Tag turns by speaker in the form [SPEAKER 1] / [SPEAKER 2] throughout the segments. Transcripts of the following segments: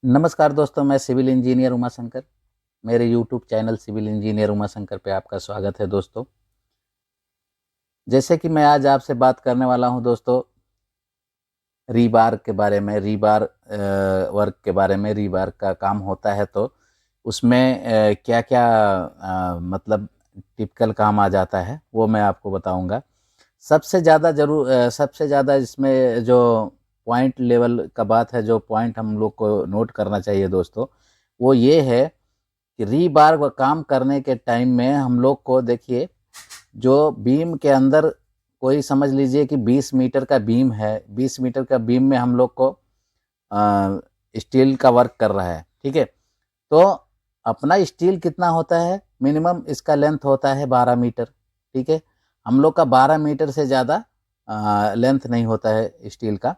[SPEAKER 1] नमस्कार दोस्तों, मैं सिविल इंजीनियर उमा शंकर। मेरे YouTube channel civil engineer Uma Shankar पे आपका स्वागत है दोस्तों। जैसे कि मैं आज आपसे बात करने वाला हूं दोस्तों, रीबार के बारे में, रीबार वर्क के बारे में। रीबार का काम होता है तो उसमें क्या क्या मतलब टिपिकल काम आ जाता है वो मैं आपको बताऊंगा। सबसे ज़्यादा इसमें जो पॉइंट लेवल का बात है, जो पॉइंट हम लोग को नोट करना चाहिए दोस्तों, वो ये है कि रीबार का काम करने के टाइम में हम लोग को देखिए, जो बीम के अंदर कोई समझ लीजिए कि 20 मीटर का बीम है। 20 मीटर का बीम में हम लोग को स्टील का वर्क कर रहा है, ठीक है। तो अपना स्टील कितना होता है, मिनिमम इसका लेंथ होता है 12 मीटर, ठीक है। हम लोग का 12 मीटर से ज़्यादा लेंथ नहीं होता है स्टील का।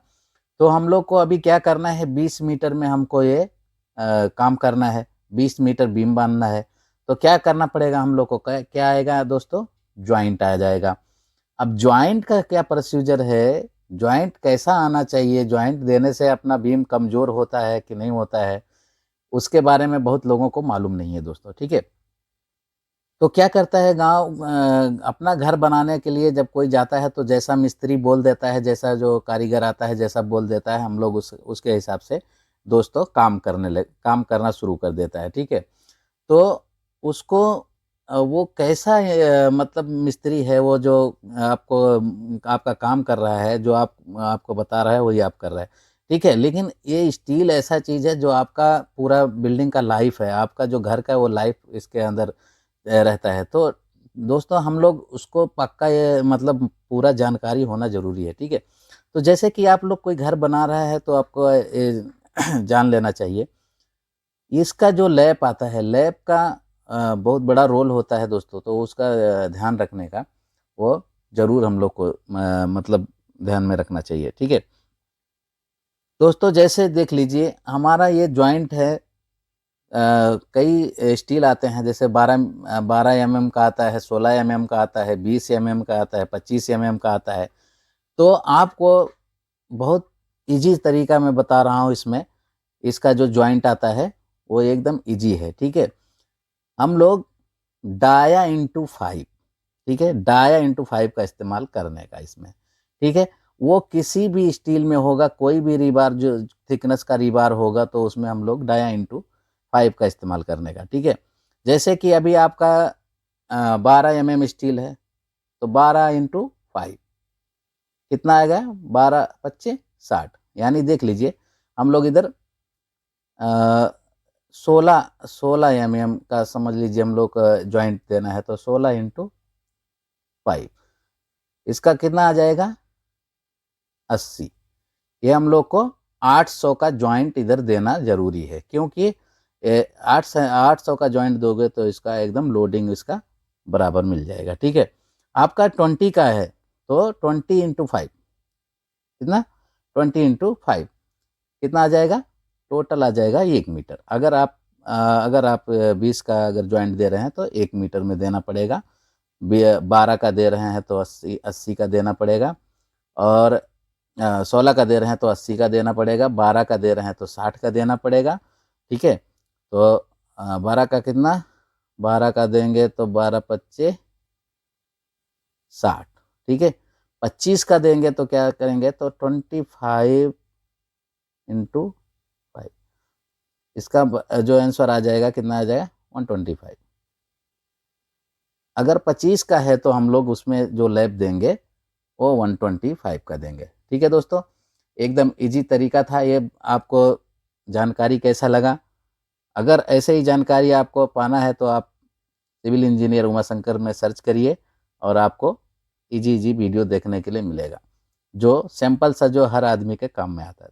[SPEAKER 1] तो हम लोग को अभी क्या करना है, 20 मीटर में हमको ये काम करना है, 20 मीटर बीम बांधना है। तो क्या करना पड़ेगा हम लोग को, क्या आएगा दोस्तों, ज्वाइंट आ जाएगा। अब ज्वाइंट का क्या प्रोसीजर है, ज्वाइंट कैसा आना चाहिए, ज्वाइंट देने से अपना बीम कमज़ोर होता है कि नहीं होता है, उसके बारे में बहुत लोगों को मालूम नहीं है दोस्तों, ठीक है। तो क्या करता है गांव, अपना घर बनाने के लिए जब कोई जाता है तो जैसा मिस्त्री बोल देता है, जैसा जो कारीगर आता है जैसा बोल देता है, हम लोग उसके हिसाब से दोस्तों काम करना शुरू कर देता है, ठीक है। तो उसको वो कैसा मतलब मिस्त्री है, वो जो आपको आपका काम कर रहा है, जो आपको बता रहा है वही आप कर रहे हैं, ठीक है। लेकिन ये स्टील ऐसा चीज़ है जो आपका पूरा बिल्डिंग का लाइफ है, आपका जो घर का वो लाइफ इसके अंदर रहता है। तो दोस्तों हम लोग उसको पक्का ये मतलब पूरा जानकारी होना ज़रूरी है, ठीक है। तो जैसे कि आप लोग कोई घर बना रहा है तो आपको जान लेना चाहिए, इसका जो लैप आता है, लैप का बहुत बड़ा रोल होता है दोस्तों। तो उसका ध्यान रखने का वो ज़रूर हम लोग को मतलब ध्यान में रखना चाहिए, ठीक है दोस्तों। जैसे देख लीजिए हमारा ये जॉइंट है, कई स्टील आते हैं, जैसे 12 mm का आता है, 16 mm का आता है, 20 mm का आता है, 25 mm का आता है। तो आपको बहुत इजी तरीका मैं बता रहा हूँ इसमें। इसका जो जॉइंट आता है वो एकदम इजी है, ठीक है। हम लोग डाया इंटू 5, ठीक है, डाया इंटू 5 का इस्तेमाल करने का इसमें, ठीक है। वो किसी भी स्टील में होगा, कोई भी रिबार जो थिकनेस का रिबार होगा तो उसमें हम लोग डाया इंटू 5 का इस्तेमाल करने का, ठीक है। जैसे कि अभी आपका 12 mm स्टील है, तो 12 × 5 कितना आएगा, 12×5 = 60। यानी देख लीजिए हम लोग इधर 16 mm का समझ लीजिए हम लोग ज्वाइंट देना है, तो 16 × 5 इसका कितना आ जाएगा, 80। ये हम लोग को 800 का ज्वाइंट इधर देना जरूरी है, क्योंकि 800 का ज्वाइंट दोगे तो इसका एकदम लोडिंग इसका बराबर मिल जाएगा, ठीक है। आपका 20 का है तो 20 × 5 कितना, 20 × 5 कितना आ जाएगा, टोटल आ जाएगा 1 मीटर। अगर आप 20 का अगर ज्वाइंट दे रहे हैं तो 1 मीटर में देना पड़ेगा। 12 का दे रहे हैं तो 80 का देना पड़ेगा, और 16 का दे रहे हैं तो 80 का देना पड़ेगा, 12 का दे रहे हैं तो 60 का देना पड़ेगा, ठीक है। तो 12 का कितना, 12 का देंगे तो 12×5 = 60, ठीक है। 25 का देंगे तो क्या करेंगे, तो 25 × 5, इसका जो आंसर आ जाएगा कितना आ जाएगा, 125। अगर 25 का है तो हम लोग उसमें जो लैप देंगे वो 125 का देंगे, ठीक है दोस्तों। एकदम इजी तरीका था ये। आपको जानकारी कैसा लगा? अगर ऐसे ही जानकारी आपको पाना है तो आप सिविल इंजीनियर उमा शंकर में सर्च करिए, और आपको इजी इजी वीडियो देखने के लिए मिलेगा, जो सैंपल सा जो हर आदमी के काम में आता है।